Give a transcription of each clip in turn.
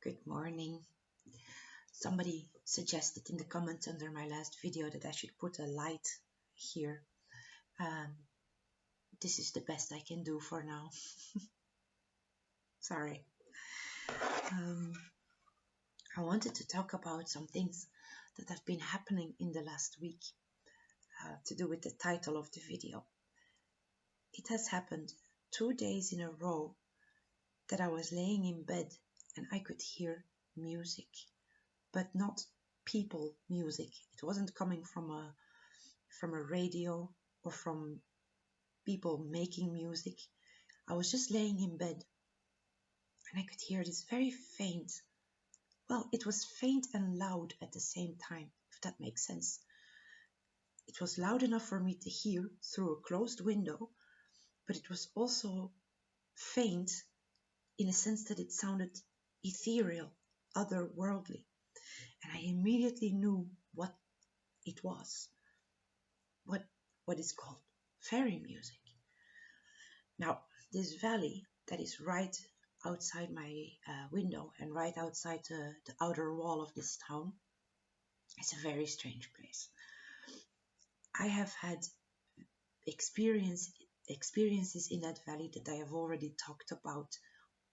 Good morning. Somebody suggested in the comments under my last video that I should put a light here. Um, this is the best I can do for now. Sorry. Um, I wanted to talk about some things that have been happening in the last week to do with the title of the video. It has happened 2 days in a row that I was laying in bed and I could hear music, but not people music. It wasn't coming from a radio or from people making music. I was just laying in bed and I could hear this very faint. Well, it was faint and loud at the same time, if that makes sense. It was loud enough for me to hear through a closed window, but it was also faint in a sense that it sounded ethereal, otherworldly. And I immediately knew what it was, what is called fairy music. Now, this valley that is right outside my window and right outside the outer wall of this town, it's a very strange place. I have had experiences in that valley that I have already talked about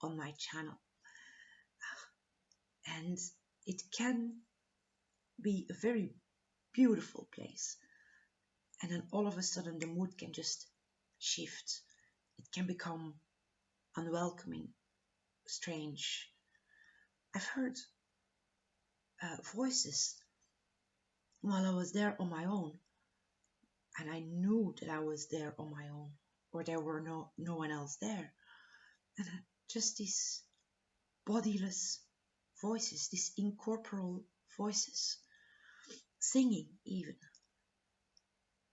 on my channel. And it can be a very beautiful place. And then all of a sudden the mood can just shift. It can become unwelcoming, strange. I've heard voices while I was there on my own, and I knew that I was there on my own, or there were no one else there. And just these bodiless voices, these incorporeal voices, singing even,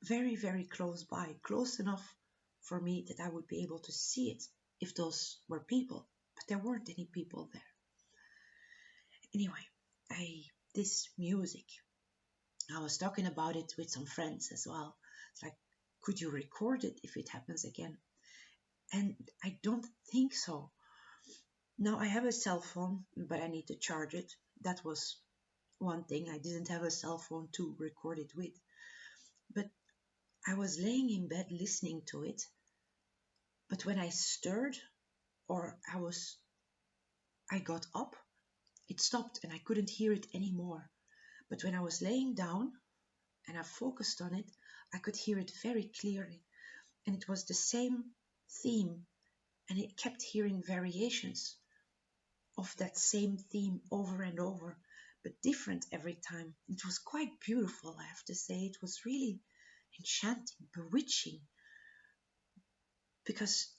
very, very close by, close enough for me that I would be able to see it if those were people, but there weren't any people there. Anyway, this music, I was talking about it with some friends as well. It's like, could you record it if it happens again? And I don't think so. Now I have a cell phone, but I need to charge it. That was one thing. I didn't have a cell phone to record it with. But I was laying in bed listening to it. But when I stirred or I got up, it stopped and I couldn't hear it anymore. But when I was laying down and I focused on it, I could hear it very clearly. And it was the same theme, and it kept hearing variations of that same theme over and over, but different every time. It was quite beautiful, I have to say. It was really enchanting, bewitching, because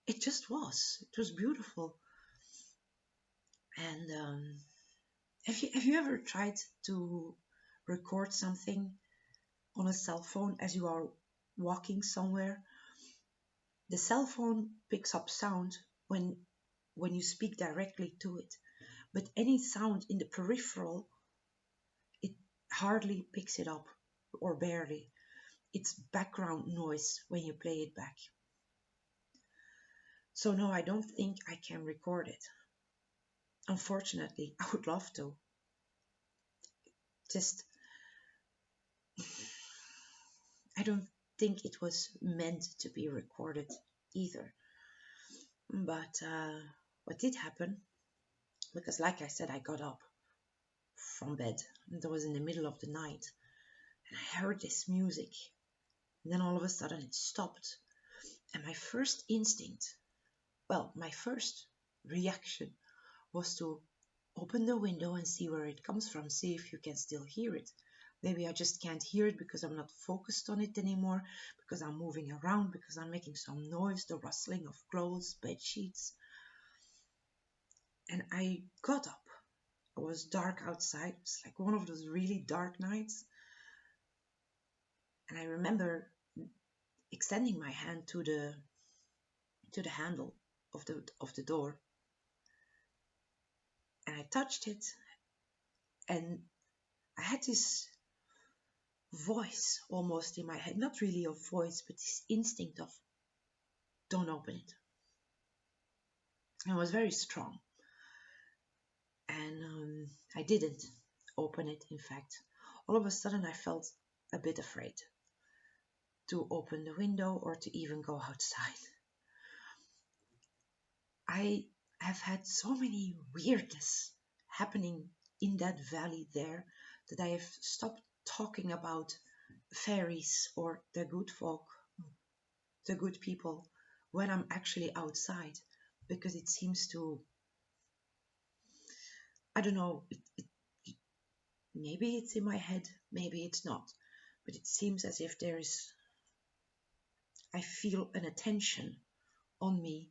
it just was. It was beautiful. And have you ever tried to record something on a cell phone as you are walking somewhere? The cell phone picks up sound when you speak directly to it, but any sound in the peripheral, it hardly picks it up, or barely. It's background noise when you play it back. So no, I don't think I can record it. Unfortunately, I would love to. Just, I don't think it was meant to be recorded either. But what did happen, because like I said, I got up from bed, and it was in the middle of the night, and I heard this music, and then all of a sudden it stopped. And my first instinct, well, my first reaction was to open the window and see where it comes from, see if you can still hear it. Maybe I just can't hear it because I'm not focused on it anymore, because I'm moving around, because I'm making some noise, the rustling of clothes, bed sheets. And I got up. It was dark outside. It was like one of those really dark nights. And I remember extending my hand to the handle of the door. And I touched it, and I had this voice almost in my head, not really a voice, but this instinct of, don't open it. And it was very strong. I didn't open it, in fact. All of a sudden, I felt a bit afraid to open the window or to even go outside. I have had so many weirdness happening in that valley there that I have stopped talking about fairies or the good folk, the good people, when I'm actually outside, because it seems to, I don't know, maybe it's in my head, maybe it's not, but it seems as if I feel an attention on me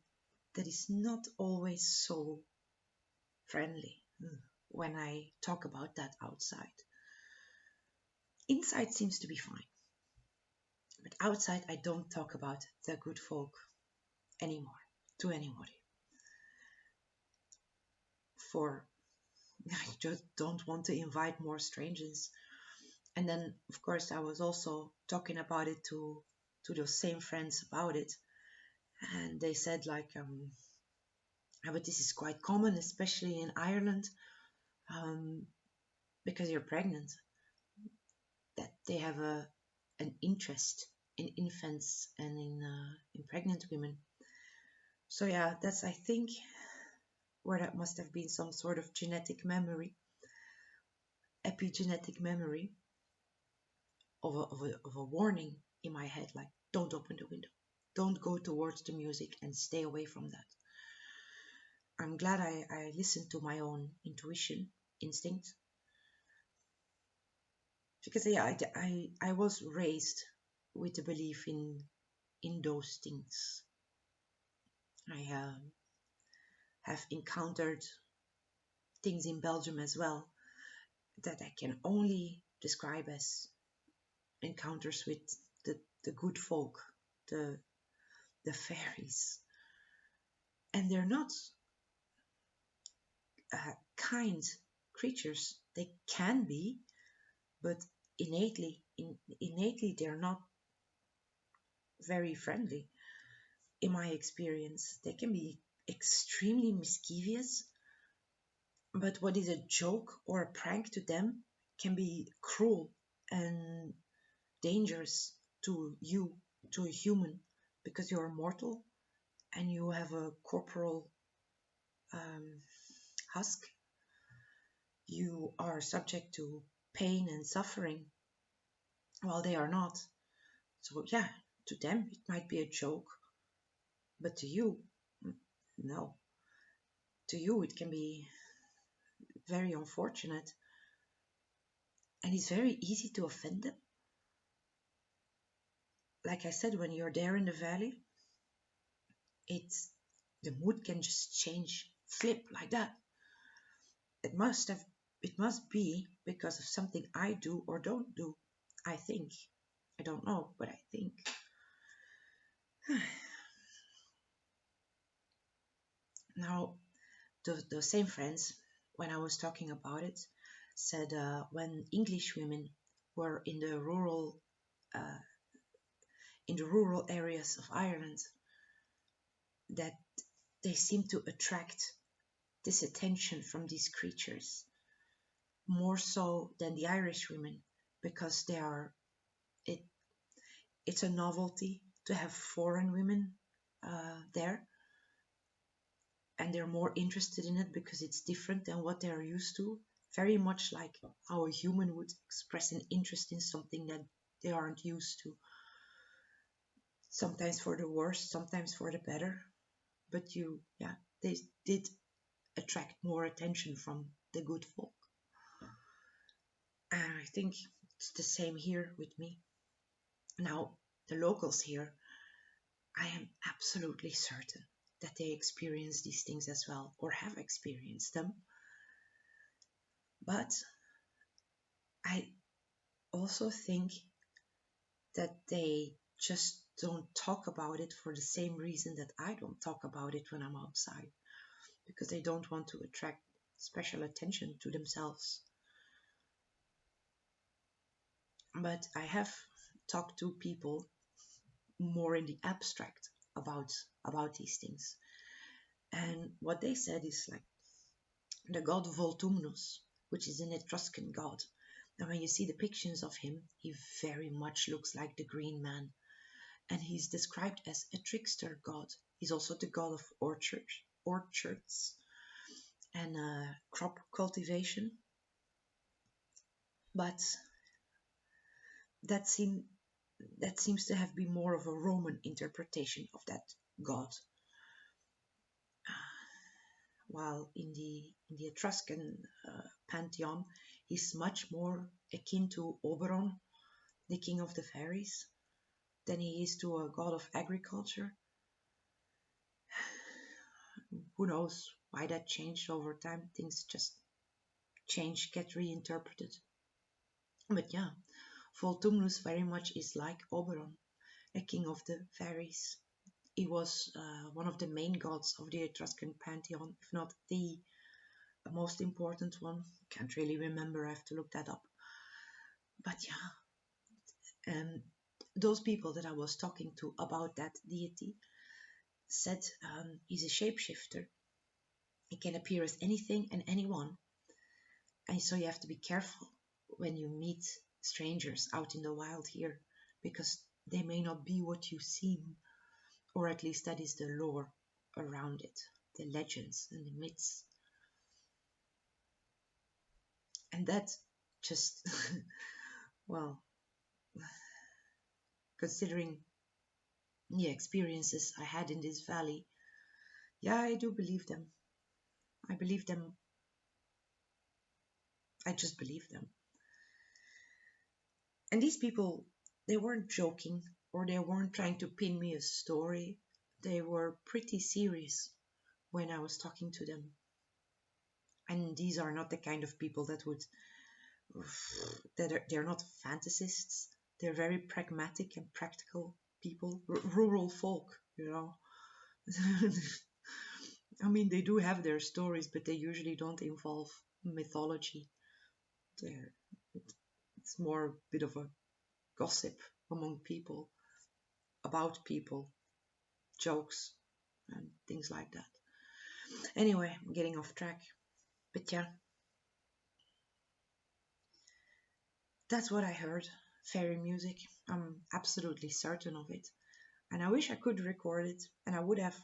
that is not always so friendly when I talk about that outside. Inside seems to be fine, but outside I don't talk about the good folk anymore to anybody. For I just don't want to invite more strangers. And then, of course, I was also talking about it to those same friends about it, and they said like, "Ah, but this is quite common, especially in Ireland, um, because you're pregnant. That they have an interest in infants and in pregnant women." So yeah, that's I think where that must have been some sort of genetic memory, epigenetic memory of a warning in my head, like don't open the window, don't go towards the music, and stay away from that. I'm glad I listened to my own intuition, instinct, because yeah, I was raised with the belief in those things. I have encountered things in Belgium as well that I can only describe as encounters with the good folk, the fairies, and they're not kind creatures. They can be, but innately they're not very friendly. In my experience, they can be extremely mischievous, but what is a joke or a prank to them can be cruel and dangerous to you, to a human, because you're mortal and you have a corporal um, husk. You are subject to pain and suffering while they are not. So, yeah, to them it might be a joke, but to you, no. To you, it can be very unfortunate, and it's very easy to offend them. Like I said, when you're there in the valley, it's the mood can just change, flip like that. It must have, it must be because of something I do or don't do. I think. I don't know, but I think. Now, the same friends, when I was talking about it, said when English women were uh, in the rural areas of Ireland, that they seem to attract this attention from these creatures more so than the Irish women, because they are it it's a novelty to have foreign women there, and they're more interested in it because it's different than what they're used to. Very much like how a human would express an interest in something that they aren't used to. Sometimes for the worse, sometimes for the better. But yeah, they did attract more attention from the good folk. And I think it's the same here with me. Now, the locals here, I am absolutely certain that they experience these things as well, or have experienced them. But I also think that they just don't talk about it for the same reason that I don't talk about it when I'm outside, because they don't want to attract special attention to themselves. But I have talked to people more in the abstract about these things, and what they said is like the god Voltumnus. which is an Etruscan god. And when you see depictions of him, he very much looks like the Green Man. And he's described as a trickster god. He's also the god of orchards and crop cultivation. But that, seem, that seems to have been more of a Roman interpretation of that god. While in the Etruscan pantheon, he's much more akin to Oberon, the king of the fairies, than he is to a god of agriculture. Who knows why that changed over time? Things just change, get reinterpreted. But yeah, Voltumnus very much is like Oberon, a king of the fairies. He was one of the main gods of the Etruscan pantheon, if not the most important one. Can't really remember, I have to look that up. But yeah, those people that I was talking to about that deity said he's a shapeshifter. He can appear as anything and anyone. And so you have to be careful when you meet strangers out in the wild here, because they may not be what you seem, or at least that is the lore around it, the legends and the myths. And that just, well, considering the experiences I had in this valley, yeah, I do believe them. I believe them. I just believe them. And these people, they weren't joking or they weren't trying to pin me a story. They were pretty serious when I was talking to them. And these are not the kind of people that would, they're not fantasists. They're very pragmatic and practical people, rural folk, you know. I mean, they do have their stories, but they usually don't involve mythology. They're, it's more a bit of a gossip among people, about people, jokes, and things like that. Anyway, I'm getting off track. But yeah, that's what I heard. Fairy music. I'm absolutely certain of it. And I wish I could record it, and I would have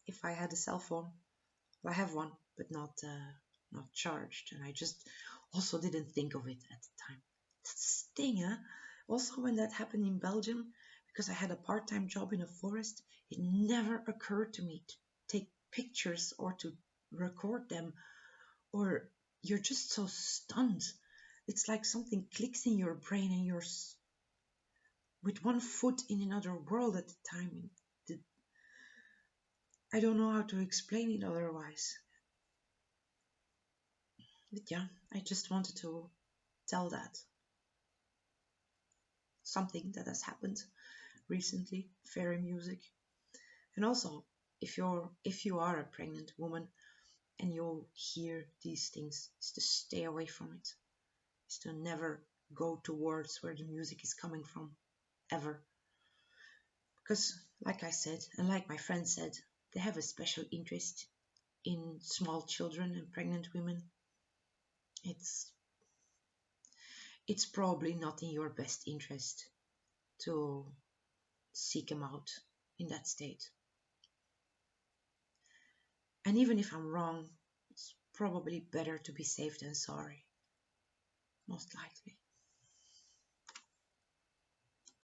if I had a cell phone. Well, I have one, but not charged. And I just also didn't think of it at the time. That's the thing, huh? Also, when that happened in Belgium, because I had a part-time job in a forest, it never occurred to me to take pictures or to record them, or you're just so stunned. It's like something clicks in your brain and you're with one foot in another world at the time. I don't know how to explain it otherwise. But yeah, I just wanted to tell that. Something that has happened recently, fairy music. And also, if you are a pregnant woman and you hear these things, is to stay away from it. Is to never go towards where the music is coming from, ever. Because, like I said, and like my friend said, they have a special interest in small children and pregnant women. It's it's probably not in your best interest to seek them out in that state. And even if I'm wrong, it's probably better to be safe than sorry, most likely.